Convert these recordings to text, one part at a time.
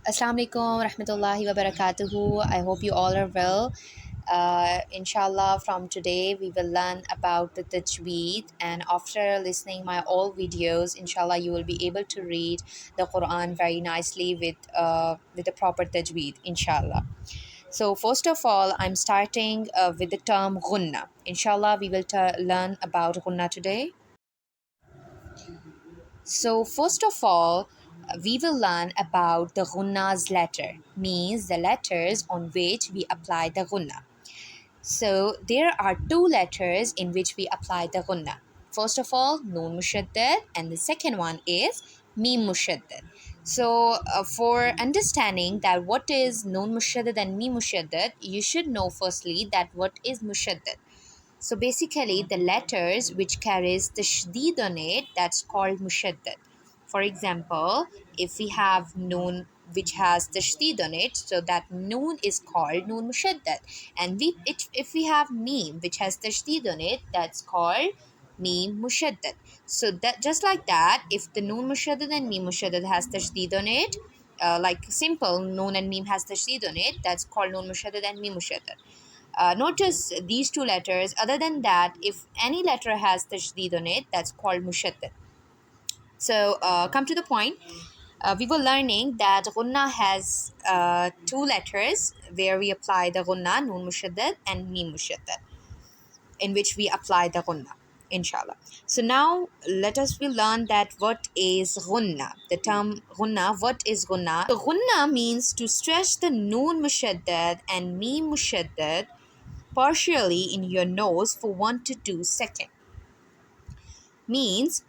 Assalamu alaikum rahmatullahi wa barakatuhu. I hope you all are well. Inshallah, from today we will learn about the tajweed, and after listening my all videos, inshallah, you will be able to read the Quran very nicely with the proper tajweed, inshallah. So first of all, I'm starting with the term Ghunnah. Inshallah, we will learn about Ghunnah today. So, first of all, we will learn about the Ghunnah's letter, means the letters on which we apply the Ghunnah. So, there are two letters in which we apply the Ghunnah. First of all, Noon Mushaddad, and the second one is Mim Mushaddad. So, for understanding that what is Noon Mushaddad and Mim Mushaddad, you should know firstly that what is Mushaddad. So basically, the letters which carries the shdeed on it, that's called mushaddad. For example, if we have noon which has the shdeed on it, so that noon is called noon mushaddad. And if we have meme which has the shdeed on it, that's called meme mushaddad. So that just like that, if the noon mushaddad and meme mushaddad has the shdeed on it, like simple noon and meme has the shdeed on it, that's called noon mushaddad and meme mushaddad. Notice these two letters. Other than that, if any letter has tashdid on it, that's called mushaddad. So, come to the point. We were learning that Ghunnah has two letters where we apply the Ghunnah, Noon Mushaddad and Mim Mushaddad, in which we apply the Ghunnah, inshallah. So now let us we learn that what is Ghunnah. The term Ghunnah, what is Ghunnah? So Ghunnah means to stretch the Noon Mushaddad and Mim Mushaddad partially in your nose for 1 to 2 seconds. Means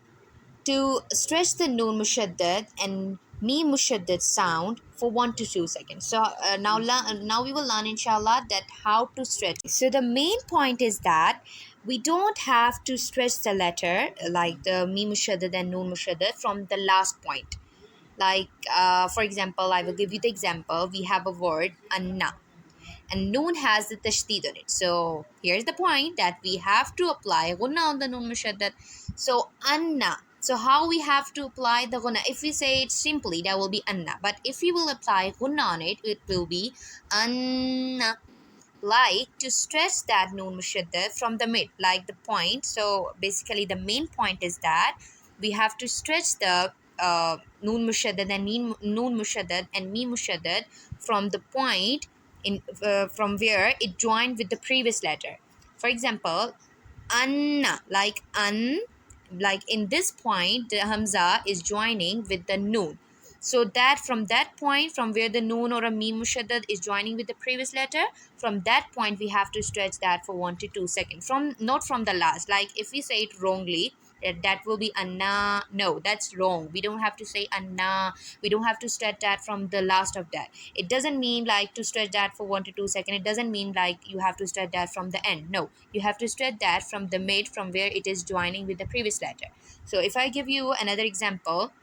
to stretch the noon mushaddad and mim mushaddad sound for 1 to 2 seconds. So now we will learn inshallah that how to stretch. So the main point is that we don't have to stretch the letter like the mim mushaddad and noon mushaddad from the last point. Like for example, I will give you the example. We have a word anna, and noon has the tashdid on it. So here's the point that we have to apply gunna on the noon mushaddad. So anna. So how we have to apply the gunna? If we say it simply, that will be anna. But if we will apply gunna on it, it will be anna. Like to stretch that noon mushaddad from the mid, like the point. So basically, the main point is that we have to stretch the noon mushaddad and noon mushaddad and mim mushaddad from the point in from where it joined with the previous letter. For example, anna, like an, like in this point the hamza is joining with the noon, so that from that point from where the noon or a mim mushaddad is joining with the previous letter, from that point we have to stretch that for 1 to 2 seconds, from not from the last. Like if we say it wrongly, that will be anna. No, that's wrong. We don't have to say anna. We don't have to stretch that from the last of that. It doesn't mean like to stretch that for 1 to 2 seconds. It doesn't mean like you have to stretch that from the end. No, you have to stretch that from the mid, from where it is joining with the previous letter. So if I give you another example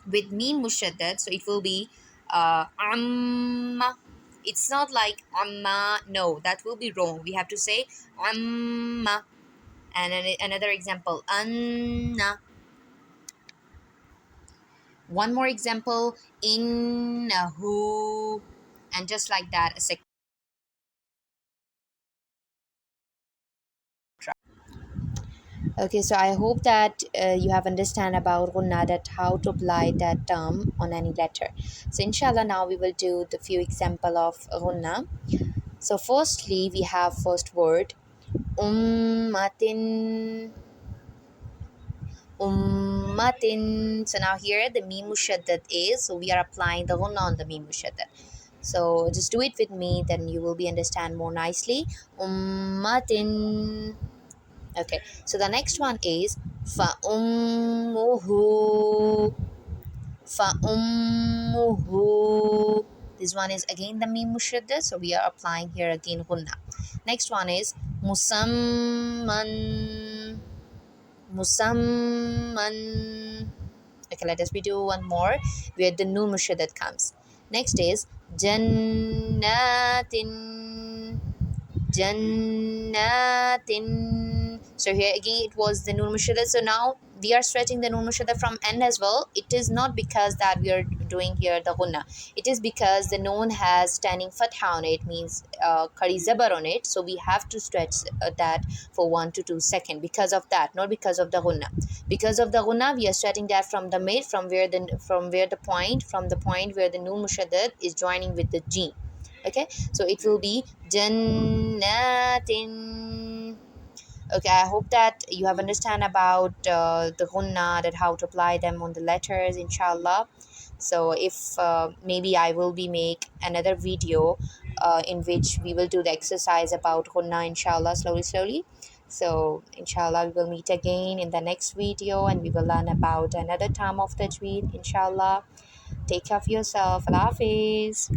with meme mushaddad, so it will be amma. It's not like amma. No, that will be wrong. We have to say amma. And another example, anna. One more example, innahu, and just like that, a second. Okay, so I hope that you have understand about Ghunnah, that how to apply that term on any letter. So inshallah, now we will do the few example of Ghunnah. So firstly, we have first word ummatin. Ummatin. So now here the mim mushaddad is, so we are applying the Ghunnah on the mim mushaddad. So just do it with me, then you will be understand more nicely. Ummatin. Okay, so the next one is fa ummuhu. Fa ummuhu. This one is again the mim mushaddad, so we are applying here again Ghunnah. Next one is musamman. Musamman. Okay, let us we do one more where the noon mushaddad comes. Next is jannatin. Jannatin. So here again it was the noon mushaddad. So now we are stretching the noon mushaddad from end as well, it is not because that we are doing here the gunna. It is because the noon has standing fatha on it, means khadi zabar on it, so we have to stretch that for 1 to 2 seconds because of that, not because of the gunna. Because of the gunna, we are stretching that from the mid, from the point where the noon mushaddad is joining with the jeen. Okay, so it will be jannatin. Okay, I hope that you have understand about the gunna, that how to apply them on the letters, inshallah. So if maybe I will be make another video in which we will do the exercise about gunna, inshallah, slowly. So inshallah we will meet again in the next video, and we will learn about another term of tajweed, inshallah. Take care of yourself. Allah Hafiz.